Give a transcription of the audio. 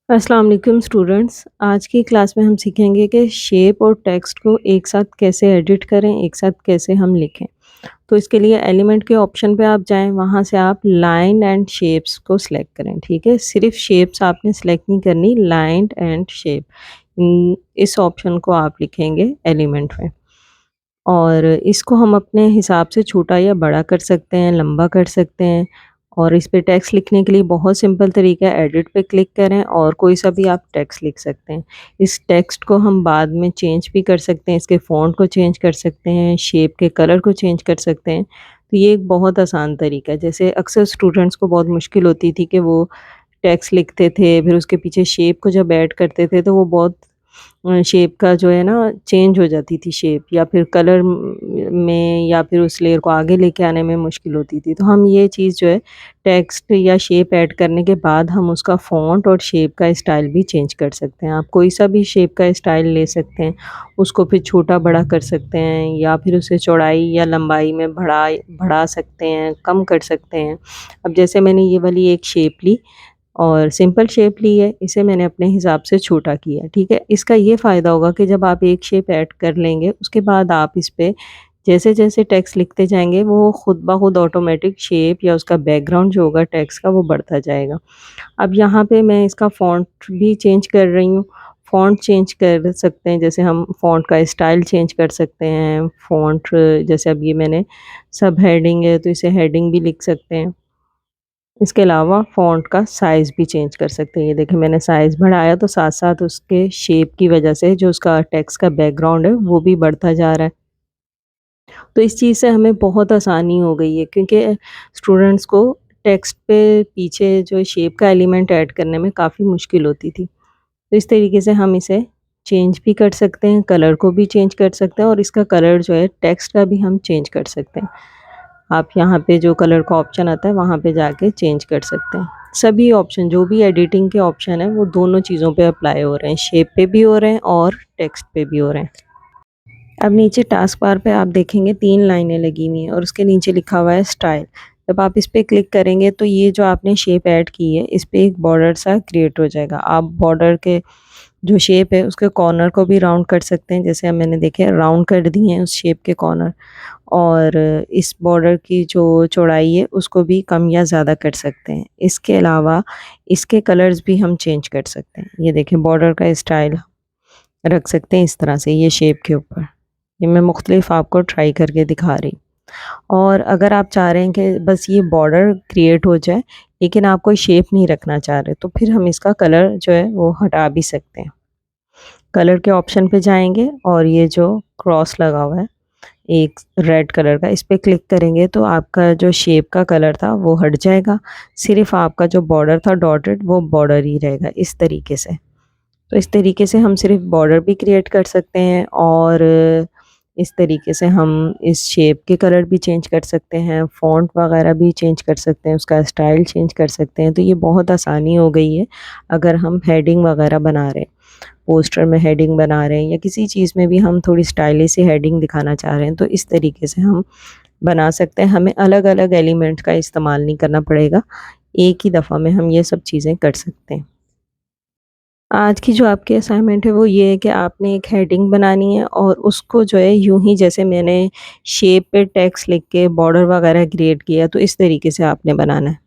अस्सलाम वालेकुम स्टूडेंट्स। आज की क्लास में हम सीखेंगे कि शेप और टेक्स्ट को एक साथ कैसे एडिट करें, एक साथ कैसे हम लिखें। तो इसके लिए एलिमेंट के ऑप्शन पे आप जाएँ, वहाँ से आप लाइन एंड शेप्स को सिलेक्ट करें, ठीक है? सिर्फ़ शेप्स आपने सिलेक्ट नहीं करनी, लाइन एंड शेप इस ऑप्शन को आप लिखेंगे एलिमेंट में। और इसको हम अपने हिसाब से छोटा या बड़ा कर सकते हैं, लंबा कर सकते हैं और इस पे टेक्स्ट लिखने के लिए बहुत सिंपल तरीका है, एडिट पे क्लिक करें और कोई सा भी आप टेक्स्ट लिख सकते हैं। इस टेक्स्ट को हम बाद में चेंज भी कर सकते हैं, इसके फ़ॉन्ट को चेंज कर सकते हैं, शेप के कलर को चेंज कर सकते हैं। तो ये एक बहुत आसान तरीका है। जैसे अक्सर स्टूडेंट्स को बहुत मुश्किल होती थी कि वो टेक्स्ट लिखते थे, फिर उसके पीछे शेप को जब ऐड करते थे तो वो बहुत शेप का जो है ना चेंज हो जाती थी शेप या फिर कलर में या फिर उस लेयर को आगे लेके आने में मुश्किल होती थी। तो हम ये चीज़ जो है टेक्स्ट या शेप ऐड करने के बाद हम उसका फ़ॉन्ट और शेप का स्टाइल भी चेंज कर सकते हैं। आप कोई सा भी शेप का स्टाइल ले सकते हैं, उसको फिर छोटा-बड़ा कर सकते हैं या फिर उसे चौड़ाई या लंबाई में बढ़ा सकते हैं, कम कर सकते हैं। अब जैसे मैंने ये वाली एक शेप ली और सिंपल शेप ली है, इसे मैंने अपने हिसाब से छोटा किया, ठीक है? इसका ये फ़ायदा होगा कि जब आप एक शेप ऐड कर लेंगे, उसके बाद आप इस पे जैसे-जैसे टेक्स्ट लिखते जाएँगे, वो खुद ब खुद ऑटोमेटिक शेप या उसका बैकग्राउंड जो होगा टेक्स्ट का, वो बढ़ता जाएगा। अब यहाँ पे मैं इसका फ़ॉन्ट भी चेंज कर रही हूँ। फ़ॉन्ट चेंज कर सकते हैं, जैसे हम फ़ॉन्ट का स्टाइल चेंज कर सकते हैं। फ़ॉन्ट जैसे अब ये मैंने सब हेडिंग है, तो इसे हेडिंग भी लिख सकते हैं। इसके अलावा फ़ॉन्ट का साइज़ भी चेंज कर सकते हैं। ये देखिए मैंने साइज़ बढ़ाया तो साथ-साथ उसके शेप की वज़ह से जो उसका टेक्स्ट का बैकग्राउंड है वो भी बढ़ता जा रहा है। तो इस चीज़ से हमें बहुत आसानी हो गई है क्योंकि स्टूडेंट्स को टेक्स्ट पे पीछे जो शेप का एलिमेंट ऐड करने में काफ़ी मुश्किल होती थी। तो इस तरीके से हम इसे चेंज भी कर सकते हैं, कलर को भी चेंज कर सकते हैं और इसका कलर जो है टेक्स्ट का भी हम चेंज कर सकते हैं। आप यहाँ पे जो कलर का ऑप्शन आता है वहाँ पे जाके चेंज कर सकते हैं। सभी ऑप्शन जो भी एडिटिंग के ऑप्शन हैं वो दोनों चीज़ों पे अप्लाई हो रहे हैं, शेप पे भी हो रहे हैं और टेक्स्ट पे भी हो रहे हैं। अब नीचे टास्क बार पे आप देखेंगे 3 लाइनें लगी हुई हैं और उसके नीचे लिखा हुआ है स्टाइल। जब आप इस पे क्लिक करेंगे तो ये जो आपने शेप ऐड की है इस पे एक बॉर्डर सा क्रिएट हो जाएगा। आप बॉर्डर के जो शेप है उसके कॉर्नर को भी राउंड कर सकते हैं, जैसे अब मैंने देखे राउंड कर दिए हैं उस शेप के कॉर्नर और इस बॉर्डर की जो चौड़ाई है उसको भी कम या ज़्यादा कर सकते हैं। इसके अलावा इसके कलर्स भी हम चेंज कर सकते हैं। ये देखें बॉर्डर का स्टाइल रख सकते हैं इस तरह से ये शेप के ऊपर। ये मैं मुख्तलिफ आपको ट्राई करके दिखा रही हूँ। और अगर आप चाह रहे हैं कि बस ये बॉर्डर क्रिएट हो जाए लेकिन आप कोई शेप नहीं रखना चाह रहे तो फिर हम इसका कलर जो है वो हटा भी सकते हैं। कलर के ऑप्शन पे जाएँगे और ये जो क्रॉस लगा हुआ है एक रेड कलर का, इस पे क्लिक करेंगे तो आपका जो शेप का कलर था वो हट जाएगा। सिर्फ़ आपका जो बॉर्डर था डॉटेड वो बॉर्डर ही रहेगा इस तरीके से। तो इस तरीके से हम सिर्फ़ बॉर्डर भी क्रिएट कर सकते हैं और इस तरीके से हम इस शेप के कलर भी चेंज कर सकते हैं, फ़ॉन्ट वगैरह भी चेंज कर सकते हैं, उसका स्टाइल चेंज कर सकते हैं। तो ये बहुत आसानी हो गई है अगर हम हेडिंग वगैरह बना रहे हैं। पोस्टर में हेडिंग बना रहे हैं या किसी चीज़ में भी हम थोड़ी स्टाइलिश सी हेडिंग दिखाना चाह रहे हैं तो इस तरीके से हम बना सकते हैं। हमें अलग-अलग एलिमेंट का इस्तेमाल नहीं करना पड़ेगा। एक ही दफ़ा में हम ये सब चीज़ें कर सकते हैं। आज की जो आपकी असाइनमेंट है वो ये है कि आपने एक हेडिंग बनानी है और उसको जो है यूँ ही जैसे मैंने शेप पे टेक्स्ट लिख के बॉर्डर वगैरह क्रिएट किया तो इस तरीके से आपने बनाना है।